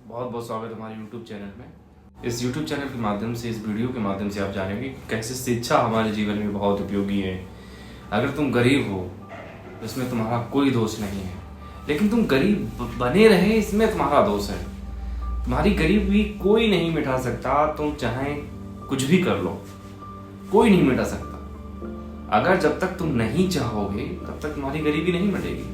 बहुत बहुत स्वागत है हमारे YouTube चैनल में। इस YouTube चैनल के माध्यम से, इस वीडियो के माध्यम से आप जानेंगे कि कैसे शिक्षा हमारे जीवन में बहुत उपयोगी है। अगर तुम गरीब हो तो इसमें तुम्हारा कोई दोष नहीं है, लेकिन तुम गरीब बने रहे इसमें तुम्हारा दोष है। तुम्हारी गरीबी कोई नहीं मिटा सकता, तुम चाहे कुछ भी कर लो, कोई नहीं मिटा सकता। अगर जब तक तुम नहीं चाहोगे तब तक तुम्हारी गरीबी नहीं मिटेगी।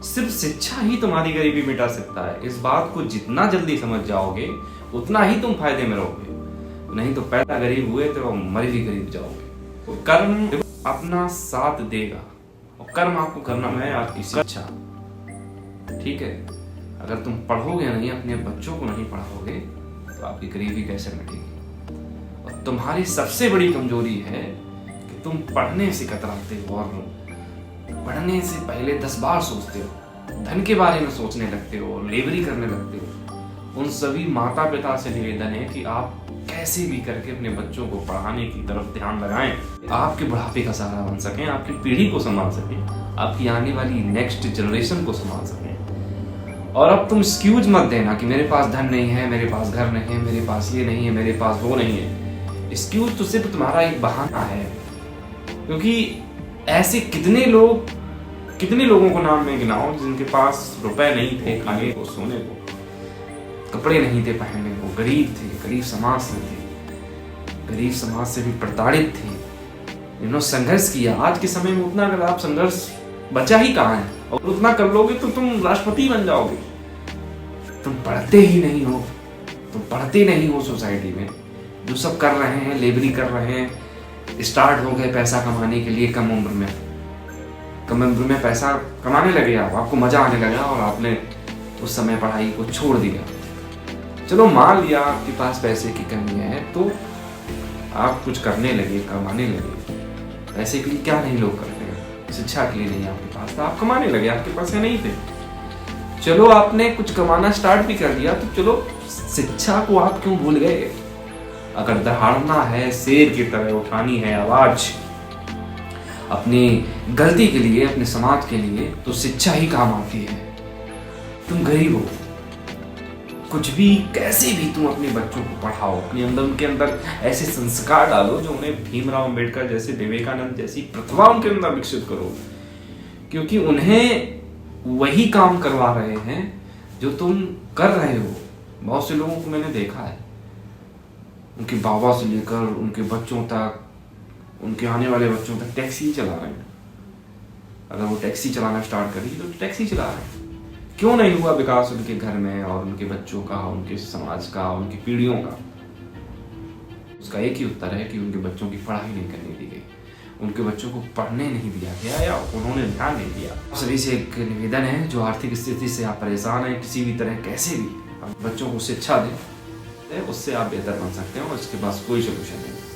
सिर्फ शिक्षा ही तुम्हारी गरीबी मिटा सकता है। इस बात को जितना जल्दी समझ जाओगे उतना ही तुम फायदे में रहोगे, नहीं तो पैदा गरीब हुए तो मर भी गरीब जाओगे। तो कर्म अपना साथ देगा और कर्म आपको करना है आपकी शिक्षा, ठीक है। अगर तुम पढ़ोगे नहीं, अपने बच्चों को नहीं पढ़ाओगे तो आपकी गरीबी कैसे मिटेगी। और तुम्हारी सबसे बड़ी कमजोरी है कि तुम पढ़ने से कतराते हो और पढ़ने से पहले 10 बार सोचते हो, धन के बारे में सोचने लगते हो, लेबरी करने लगते हो। उन सभी माता पिता से निवेदन है कि आप कैसे भी करके अपने बच्चों को पढ़ाने की तरफ ध्यान लगाएं, आपके बुढ़ापे का सहारा बन सकें, आपकी पीढ़ी को संभाल सकें, आपकी आने वाली नेक्स्ट जनरेशन को संभाल सकें। और अब तुम एक्सक्यूज मत देना कि मेरे पास धन नहीं है, मेरे पास घर नहीं है, मेरे पास ये नहीं है, मेरे पास वो नहीं है। एक्सक्यूज तो सिर्फ तुम्हारा एक बहाना है, क्योंकि ऐसे कितने लोगों को नाम में गिनाओ जिनके पास रुपए नहीं थे खाने को, सोने को, कपड़े नहीं थे पहनने को, गरीब थे, गरीब समाज से थे, गरीब समाज से भी प्रताड़ित थे, इन्होंने संघर्ष किया। आज के समय में उतना अगर आप संघर्ष बचा ही कहाँ है, और उतना कर लोगे तो तुम राष्ट्रपति बन जाओगे। तुम पढ़ते ही नहीं हो, तुम पढ़ते नहीं हो। सोसाइटी में जो सब कर रहे हैं, लेबरी कर रहे हैं, स्टार्ट हो गए पैसा कमाने के लिए। कम उम्र में पैसा कमाने लगे आपको मजा आने लगा और आपने उस समय पढ़ाई को छोड़ दिया। चलो मान लिया आपके पास पैसे की कमी है तो आप कुछ करने लगे, कमाने लगे। पैसे के लिए क्या नहीं लोग करते हैं, शिक्षा के लिए नहीं आपके पास था, आप कमाने लगे, आपके पैसे नहीं थे। चलो आपने कुछ कमाना स्टार्ट भी कर दिया, तो चलो शिक्षा को आप क्यों भूल गए। अगर दहाड़ना है, शेर की तरह उठानी है आवाज अपनी गलती के लिए, अपने समाज के लिए, तो शिक्षा ही काम आती है। तुम गरीब हो, कुछ भी कैसे भी तुम अपने बच्चों को पढ़ाओ, अपने अंदर उनके अंदर ऐसे संस्कार डालो जो उन्हें भीमराव अंबेडकर जैसे, विवेकानंद जैसी प्रतिभा उनके अंदर विकसित करो, क्योंकि उन्हें वही काम करवा रहे हैं जो तुम कर रहे हो। बहुत से लोगों को मैंने देखा है, उनके बाबा से लेकर उनके बच्चों तक, उनके आने वाले बच्चों तक टैक्सी चला रहे हैं। अगर वो टैक्सी चलाना स्टार्ट करी तो टैक्सी चला रहे हैं। क्यों नहीं हुआ विकास उनके घर में और उनके बच्चों का, उनके समाज का, उनकी पीढ़ियों का? उसका एक ही उत्तर है कि उनके बच्चों की पढ़ाई नहीं करने दी गई, उनके बच्चों को पढ़ने नहीं दिया गया या उन्होंने ध्यान नहीं दिया। सभी से एक निवेदन है, जो आर्थिक स्थिति से आप परेशान हैं, किसी भी तरह कैसे भी बच्चों को शिक्षा दें, उससे आप बेहतर बन सकते हैं और इसके पास कोई सोल्यूशन नहीं।